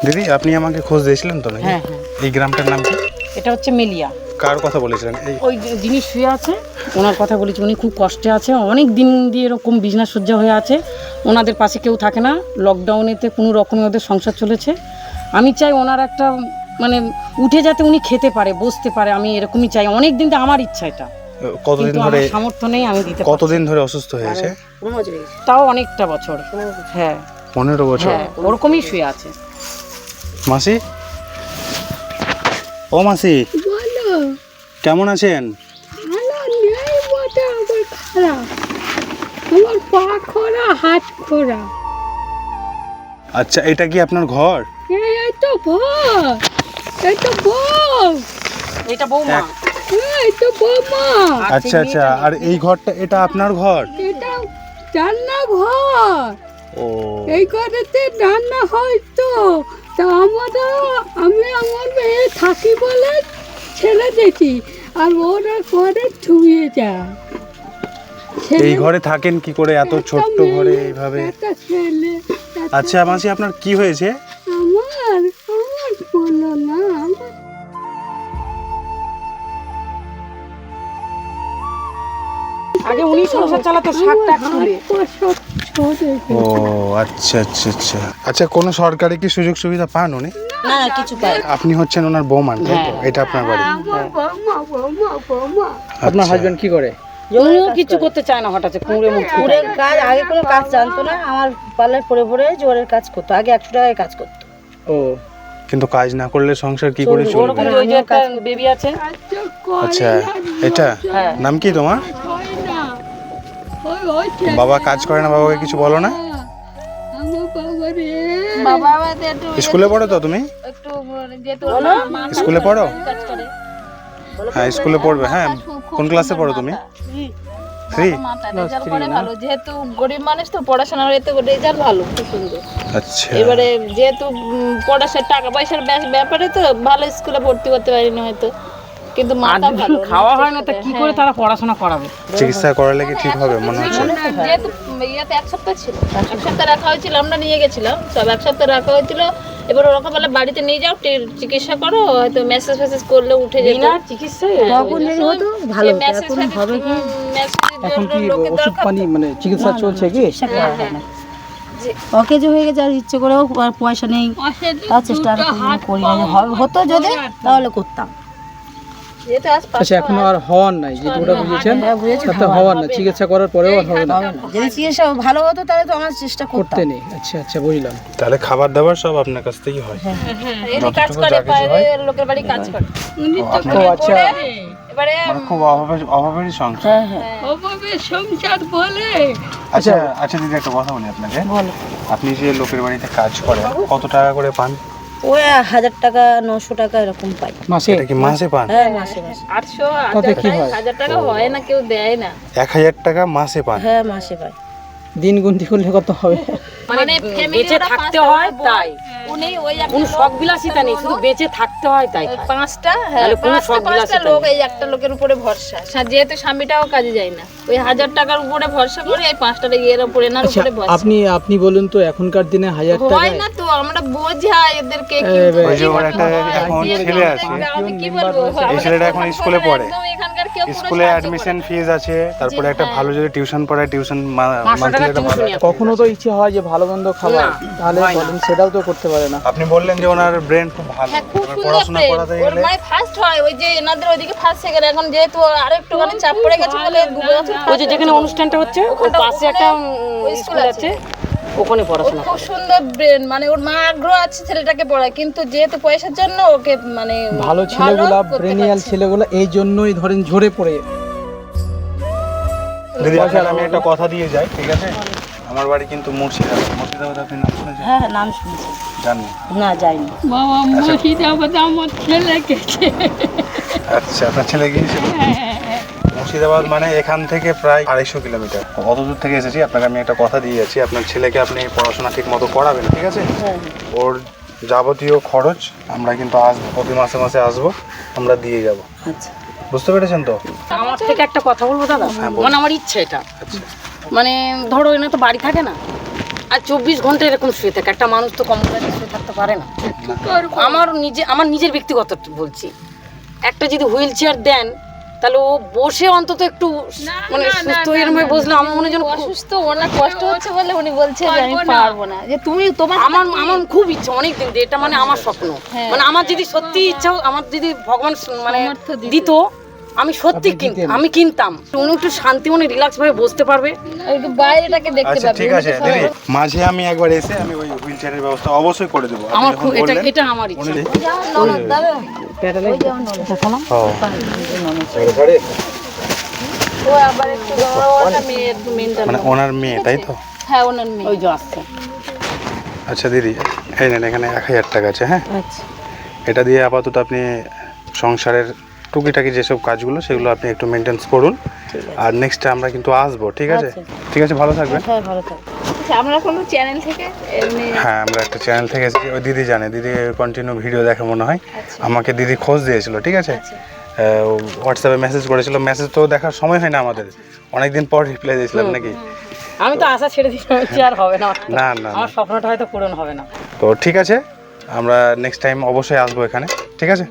দিদি আপনি আমাকে খোঁজ দিয়েছিলেন তো নাকি? হ্যাঁ হ্যাঁ। এই গ্রামটার নাম কি? এটা হচ্ছে মেলিয়া। কার কথা বলেছিলেন? ওই যিনি শুয়ে আছে ওনার কথা বলেছি। উনি খুব কষ্টে আছে, অনেক দিন দিয়ে এরকম বিছনা সজ্জা হয়ে আছে। ওনাদের পাশে কেউ থাকে না, লকডাউনেতে কোনো রকমে ওদের সংসার চলেছে। আমি চাই ওনার একটা মানে উঠে যাতে উনি খেতে পারে, বসতে পারে, আমি এরকমই চাই। অনেক দিন থেকে আমার ইচ্ছা এটা, কতদিন কিন্তু ধরে আমার সামর্থ্য নেই আমি দিতে পারছি না। কতদিন ধরে অসুস্থ হয়েছে? তাও অনেকটা বছর। হ্যাঁ 15 বছর। হ্যাঁ ওরকমই শুয়ে আছে। মাসি, ও মাসি বলো। কেমন আছেন? ভালো নেই বটে, আমার খারাপ। আমার পা খোড়া, হাত খোড়া। আচ্ছা, এটা কি আপনার ঘর? এই তো ভর, এই তো বউ, এটা বৌমা। এই তো বৌমা। আচ্ছা আচ্ছা, আর এই ঘরটা এটা আপনার ঘর? এটা রান্না ঘর। ও এই ঘরেতে রান্না হয় তো। তা আমি আমার মেয়ে থাকি বলে ছেড়ে দিয়েছি, আর ওরা ঘরে ছুঁয়ে যায়। এই ঘরে থাকেন কি করে এত ছোট্ট ঘরে এইভাবে? একটা ছেলে। আচ্ছা মাসি, আপনার কি হয়েছে? আমার বলো না, আমার আগে উনি সংসার চালাতো শাকটা তুলে। সব ছোটে। ও আচ্ছা আচ্ছা আচ্ছা আচ্ছা, কোনো সরকারি কি সুযোগ সুবিধা পান উনি? না কিছু পাই। আপনি হচ্ছেন ওনার বৌমা, তাই তো? এটা আপনার বাড়ি? আমার বৌমা। আপনার আচ্ছা। হাজবেন্ড কি করে? উনিও কিছু করতে চায় না, হঠাৎ কুঁড়ে মুখ জোরের কাজ, আগে কোনো কাজ জানতো না, আমার পাল্লায় পড়ে পড়ে জোরের কাজ করতো। আগে 100 টাকায় কাজ করতো। ও কিন্তু কাজ না করলে সংসার কি করে চলবে? ওরকম ওই যে একটা বেবি আছে। আচ্ছা, এটা হ্যাঁ। নাম কি তোমার? হয় না। ওই বাবা কাজ করে না, বাবাকে কিছু বলো না? আমার বাবা রে। বাবা আমাদের একটু স্কুলে পড়ো তো তুমি? একটু যেহেতু স্কুলে পড়ো? হ্যাঁ স্কুলে পড়বে। হ্যাঁ, কোন ক্লাসে পড়ো তুমি? 3? মাথা রেজাল্ট করে ভালো, যেহেতু গরিব মানুষ তো পড়াশোনার এতে রেজাল্ট ভালো, খুব সুন্দর। আচ্ছা। এবারে যেহেতু পড়াশোনার টাকা পয়সার ব্যাপারে তো ভালো স্কুলে ভর্তি করতে পারিনি হয়তো, কিন্তু মাথা ভালো। খাওয়া হয় না, তা কি করে তারা পড়াশোনা করাবে? চিকিৎসা করালে কি ঠিক হবে মনে হচ্ছে? যেহেতু ইয়াতে 1 সপ্তাহ ছিল, 1 সপ্তাহ রাখা হয়েছিল, আমরা নিয়ে গেছিলাম সব, 1 সপ্তাহ রাখা হয়েছিল। এবার ওরকম বলে বাড়িতে নিয়ে যাও, চিকিৎসা করো, হয়তো মেসেজ করলে উঠে যেত। বিনা চিকিৎসায় তখন যদি হতো ভালো, এখন হবে কি এখন কি ওষুধ পানি মানে চিকিৎসা চলছে কি? অকেজ হয়ে গেছে, আর ইচ্ছে করেও আর পয়সা নেই, তাও চেষ্টা করি না। হতো যদি তাহলে করতাম। আচ্ছা এখনো আর হওয়ার নাই, যেটুকুটা বুঝেছেন তাতে হওয়ার না, চিকিৎসা করার পরেও আর হবে না, যদি চিকিৎসা ভালো হতো তাহলে তো আমার চেষ্টা করতে করতাম। নেই। আচ্ছা আচ্ছা বুঝলাম। তাহলে খাবার দাবার সব আপনার কাছ থেকেই হয়? এই কাজ করে, বাইরে লোকের বাড়ি কাজ করে। ও আচ্ছা, এবারে মানে খুব অভাবেরই সংসার। ওভাবে সংসার বলে। আচ্ছা আচ্ছা দিদি, একটা কথা বলি আপনাকে। আপনি যে লোকের বাড়িতে কাজ করেন কত টাকা করে পান? ওই 1000 টাকা 900 টাকা এরকম পাই। মাসে? এটা কি মাসে পান? হ্যাঁ মাসে মাসে। 800 তাতে কি হয়? 1000 টাকা হয় না, কেউ দেয় না। 1000 টাকা মাসে পান? হ্যাঁ মাসে পাই। দিন গুনতি করলে কত হবে? মানে বেঁচে থাকতে হয় তাই। উনি ওই কোনো শখ বিলাসিতা নেই, শুধু বেঁচে থাকতে হয় তাই। 5টা, হ্যাঁ তাহলে কোনো শখ 5টা বিলাসিতা লোক, নেই। এই একটা লোকের উপরে ভরসা। যেহেতু স্বামীটাও কাজে যায় না, ওই 1000 টাকার উপরে ভরসা করে এই 5টা ইয়ের উপরে এনার আচ্ছা উপরে ভরসা। আপনি বলুন তো, এখনকার দিনে 1000 হয় টাকায় না তো, আমরা বোঝাই এদেরকে কি ওই যে ওর একটা এখন ছেলে আছে, আমি কি বলবো, এই ছেলেটা এখন স্কুলে পড়ে, একদম এখানকার কেউ কোনো স্কুলে সাহায্য অ্যাডমিশন ফিজ আছে, তারপরে একটা ভালো যদি টিউশন পড়ায়, টিউশন 500 টাকা মান্থলি ভালো। টিউশনি। কখনো তো ইচ্ছে হয় যে ভালো মন্দ খাবার, তাহলে হয় না। বলেন সেটাও তো করতে পারে না। আপনি বললেন যে ওনার ব্রেন খুব ভালো, হ্যাঁ, খুব এবার সুন্দর পড়াশোনা প্রেম। করাতে ওর গেলে মানে ফার্স্ট হয়, ওই যে এনাদের ওইদিকে ফার্স্ট সেকেন্ড, এখন যেহেতু আরেকটুখানি চাপ পড়ে গেছে বলে 2 বছর ওই যে যেখানে অনুষ্ঠানটা হচ্ছে ওর পাশে একটা স্কুল আছে, ওখানে পড়াশোনা খুব সুন্দর ব্রেন, মানে ওর মা আগ্রহ আছে ছেলেটাকে পড়ায়, কিন্তু যেহেতু পয়সার জন্য ওকে মানে ভালো ছেলেগুলা, করতে ব্রেনিয়াল পারছে না। ছেলেগুলা এই জন্যই ধরেন ঝরে পড়ে। দিদি আপনাকে আমি একটা কথা দিয়ে যাই, ঠিক আছে? আমার বাড়ি কিন্তু মুর্শিদাবাদ আপনি নাম শুনেছেন? হ্যাঁ নাম শুনছি, জানেন? না যাইনি। বাবা মুর্শিদাবাদ আমার ছেলে গেছে। আচ্ছা, আপনার ছেলে গিয়েছিল মুর্শিদাবাদ? মানে এখান থেকে প্রায় 250 কিলোমিটার। অত দূর থেকে এসেছি, আপনাকে আমি একটা কথা দিয়ে যাচ্ছি, আপনার ছেলেকে আপনি পড়াশোনা ঠিক মতো করাবেন, ঠিক আছে? ওর যাবতীয় খরচ আমরা কিন্তু আসবো, প্রতি মাসে মাসে আসবো, আমরা দিয়ে যাব। আচ্ছা, বুঝতে পেরেছেন তো? আমার থেকে একটা কথা বলবো দাদা, বলুন। মানে আমার ইচ্ছা এটা, মানে ধরো এনা তো বাড়ি থাকে না, আর 24 ঘন্টা এরকম শুয়ে থাকে, একটা মানুষ তো কম করে শুয়ে থাকতে পারে না। আমার নিজের ব্যক্তিগত বলছি, একটা যদি হুইল চেয়ার দেন তাহলে ও বসে অন্তত একটু মানে সুস্থ এরকম ভাবে বসলে আমার মনে যেন অসুস্থ, ওনার কষ্ট হচ্ছে বলে উনি বলছে যে আমি পারবো না। যে তুমি তোমার আমার খুব ইচ্ছা অনেক দিন দিয়ে, এটা মানে আমার স্বপ্ন। মানে আমার যদি সত্যি ইচ্ছা, আমার যদি ভগবান মানে দিত, আমি সত্যি আমি কিনতাম। উনি একটু শান্তি মনে রিল্যাক্স ভাবে বসতে পারবে, একটু বাইরেটাকে দেখতে আচ্ছা পাবে। ঠিক আছে দিদি, মাঝে আমি একবার এসে আমি ওই হুইল চেয়ারের ব্যবস্থা অবশ্যই করে দেবো। আমার খুব এটা আমার ইচ্ছা। দেখালাম ও আবার একটু ওটা মেয়ে একটু মেনটা, মানে ওনার মেয়ে তাই তো? হ্যাঁ ওনার মেয়ে। ওই যে আসছে। আচ্ছা দিদি, এই নেন এখানে 1000 টাকা আছে। হ্যাঁ, আচ্ছা এটা দিয়ে আপাতত আপনি সংসারের টুকিটাকি যেসব কাজগুলো সেগুলো আপনি একটু মেনটেন্স করুন, আর নেক্সট আমরা কিন্তু আসবো। ঠিক আছে? ঠিক আছে, ভালো থাকবেন। হ্যাঁ ভালো থাকবে। আচ্ছা, আমরা কোনো চ্যানেল থেকে এমনি হ্যাঁ, আমরা একটা চ্যানেল থেকে এসেছি, ওই দিদি জানে, দিদি কন্টিনিউ ভিডিও দেখে মনে হয়। আমাকে দিদি খোঁজ দিয়েছিল, ঠিক আছে, হোয়াটসঅ্যাপে মেসেজ করেছিল। মেসেজ তো দেখার সময় হয় না আমাদের, অনেকদিন পর রিপ্লাই দিয়েছিলাম নাকি। আমি তো আশা ছেড়ে দিচ্ছি আর হবে না, না না আমার স্বপ্নটা হয়তো পূরণ হবে না। তো ঠিক আছে, আমরা নেক্সট টাইম অবশ্যই আসবো এখানে। ঠিক আছে?